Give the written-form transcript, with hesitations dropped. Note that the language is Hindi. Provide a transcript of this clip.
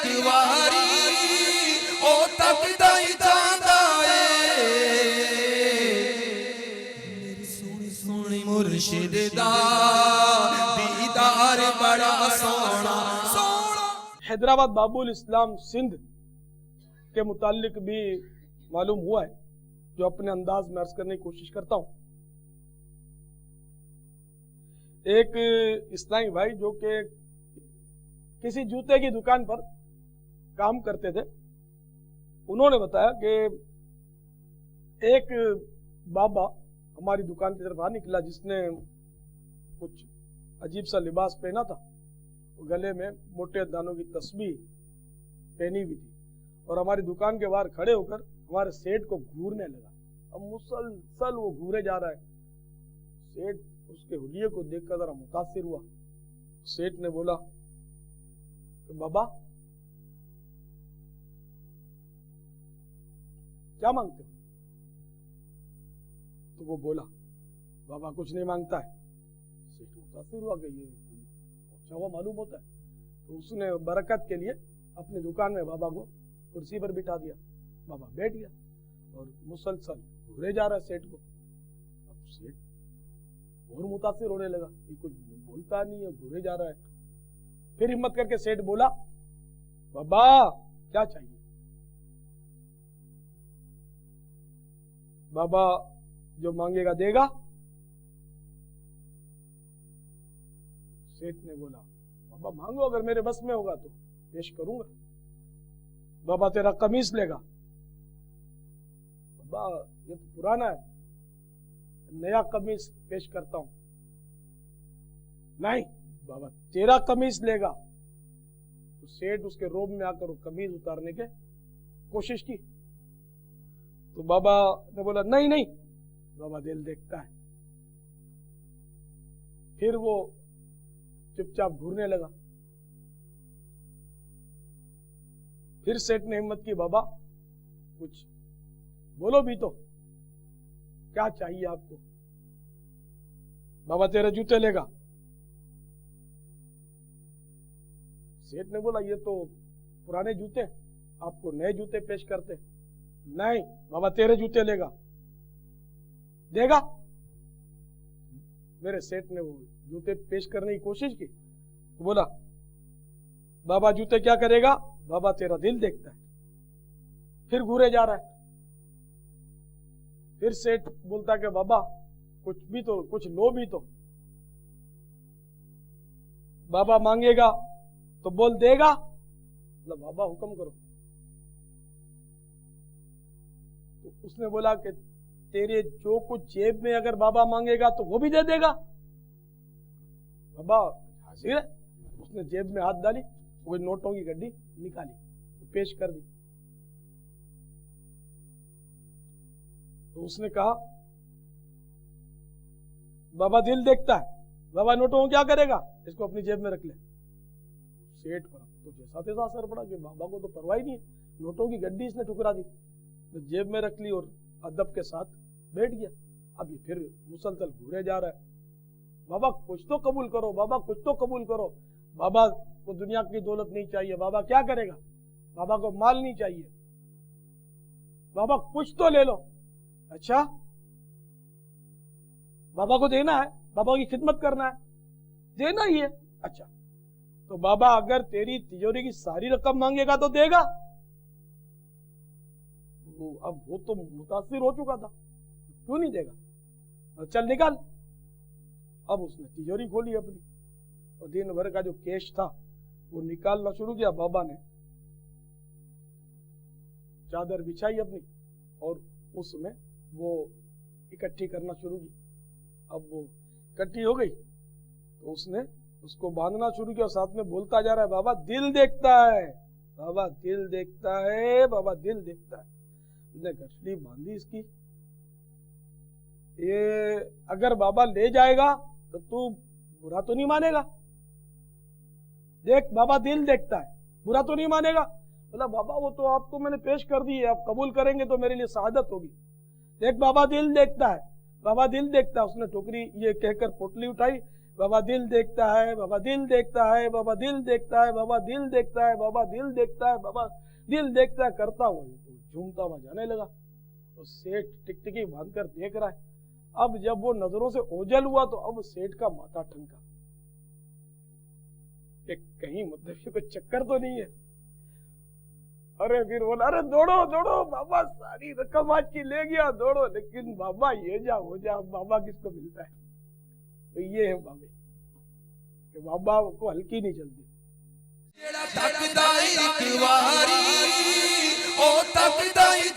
एक वारी ओ तकदा ही जांदा है मेरी सोनी सोनी मुर्शिद दा दीदार बड़ा सोना सोना। हैदराबाद बाबुल इस्लाम सिंध के मुतालिक भी मालूम हुआ है, जो अपने अंदाज में अर्ज करने की कोशिश करता हूं। एक इस्लामी भाई जो कि किसी जूते की दुकान पर काम करते थे, उन्होंने बताया कि एक बाबा हमारी दुकान की तरफ आ निकला, जिसने कुछ अजीब सा लिबास पहना था, गले में मोटे दानों की तस्बीह पहनी हुई थी, और हमारी दुकान के बाहर खड़े होकर हमारे सेठ को घूरने लगा। अब मुसलसल वो घूरे जा रहा है। सेठ उसके हुलिये को देखकर जरा मुतासिर हुआ। सेठ ने बोला कि बाबा क्या मांगते हो? तो वो बोला बाबा कुछ नहीं मांगता है। सेठ मुतासिर हुआ कि ये अच्छा हुआ मालूम होता है, तो उसने बरकत के लिए अपनी दुकान में बाबा को कुर्सी पर बिठा दिया। बाबा बैठ गया और मुसलसल घूरे जा रहा है सेठ को। अब सेठ और मुतासिर होने लगा, ये कुछ बोलता नहीं है, घूरे जा रहा है। फिर हिम्मत करके सेठ बोला बाबा क्या चाहिए? बाबा जो मांगेगा देगा। सेठ ने बोला बाबा मांगो, अगर मेरे बस में होगा तो पेश करूंगा। बाबा तेरा कमीज लेगा। बाबा ये तो पुराना है, नया कमीज पेश करता हूं। नहीं बाबा तेरा कमीज लेगा। तो सेठ उसके रोब में आकर वो कमीज उतारने के कोशिश की, तो बाबा ने बोला नहीं नहीं। बाबा दिल देखता है। फिर वो चुपचाप घूरने लगा। फिर सेठ ने हिम्मत की, बाबा कुछ बोलो भी तो, क्या चाहिए आपको? बाबा तेरे जूते लेगा। सेठ ने बोला ये तो पुराने जूते, आपको नए जूते पेश करते। नहीं बाबा तेरे जूते लेगा। देगा। मेरे सेठ ने वो जूते पेश करने की कोशिश की, तो बोला बाबा जूते क्या करेगा? बाबा तेरा दिल देखता है। फिर घूरे जा रहा है। फिर सेठ बोलता कि बाबा कुछ भी तो, कुछ लो भी तो। बाबा मांगेगा तो बोल देगा। मतलब बाबा हुक्म करो। तो उसने बोला कि तेरे जो कुछ जेब में अगर बाबा मांगेगा तो वो भी दे देगा। बाबा हाजिर है। उसने जेब में हाथ डाली, वो नोटों की गड्डी निकाली, तो पेश कर दी। तो उसने कहा बाबा दिल देखता है, बाबा नोटों को क्या करेगा? इसको अपनी जेब में रख ले। सेठ पर तो जैसा तैसा असर पड़ा कि बाबा को तो परवाह ही नहीं है, नोटों की गड्डी इसने ठुकरा दी, तो जेब में रख ली और अदब के साथ बैठ गया। अब ये फिर मुसलसल घूरे जा रहा है। बाबा कुछ तो कबूल करो, बाबा कुछ तो कबूल करो। बाबा को दुनिया की दौलत नहीं चाहिए। बाबा क्या करेगा? बाबा को माल नहीं चाहिए। बाबा कुछ तो ले लो। अच्छा बाबा को देना है, बाबा की खिदमत करना है, देना ही है। अच्छा तो बाबा अगर तेरी तिजोरी की सारी रकम मांगेगा तो देगा। अब वो तो मुतासिर हो चुका था, क्यों नहीं देगा? चल निकाल। अब उसने तिजोरी खोली अपनी और दिन भर का जो कैश था वो निकालना शुरू किया। बाबा ने चादर बिछाई अपनी और उसमें वो इकट्ठी करना शुरू की। अब वो इकट्ठी हो गई तो उसने उसको बांधना शुरू किया और साथ में बोलता जा रहा है बाबा दिल देखता है, बाबा दिल देखता है, बाबा दिल देखता है। उसने गठरी बांधी इसकी। ये अगर बाबा ले जाएगा तो तू बुरा तो नहीं मानेगा? देख बाबा दिल देखता है, बुरा तो नहीं मानेगा? बोला बाबा वो तो आपको मैंने पेश कर दी है, आप कबूल करेंगे तो मेरे लिए शहादत होगी। देख बाबा दिल देखता है, बाबा दिल देखता है। उसने टोकरी ये कहकर पोटली उठाई बाबा दिल देखता है, बाबा दिल देखता है, बाबा दिल देखता है, बाबा दिल देखता है, बाबा दिल देखता है, बाबा दिल देखता है करता हुआ तो झूमता हुआ जाने लगा। तो सेठ टिकटिकी बांधकर देख रहा है। अब जब वो नजरों से ओझल हुआ तो अब सेठ का माथा ठनका कि कहीं मतलब कोई चक्कर तो नहीं है। अरे फिर बोला, अरे दौड़ो दौड़ो, बाबा सारी रकम आज की ले गया, दौड़ो। लेकिन बाबा ये जा हो जा, बाबा किसको मिलता है? तो ये है बाबे कि बाबा को हल्की नहीं चलती। ਜਿਹੜਾ ਤੱਕਦਾ ਇੱਕ ਵਾਰੀ ਉਹ ਤੱਕਦਾ ਹੀ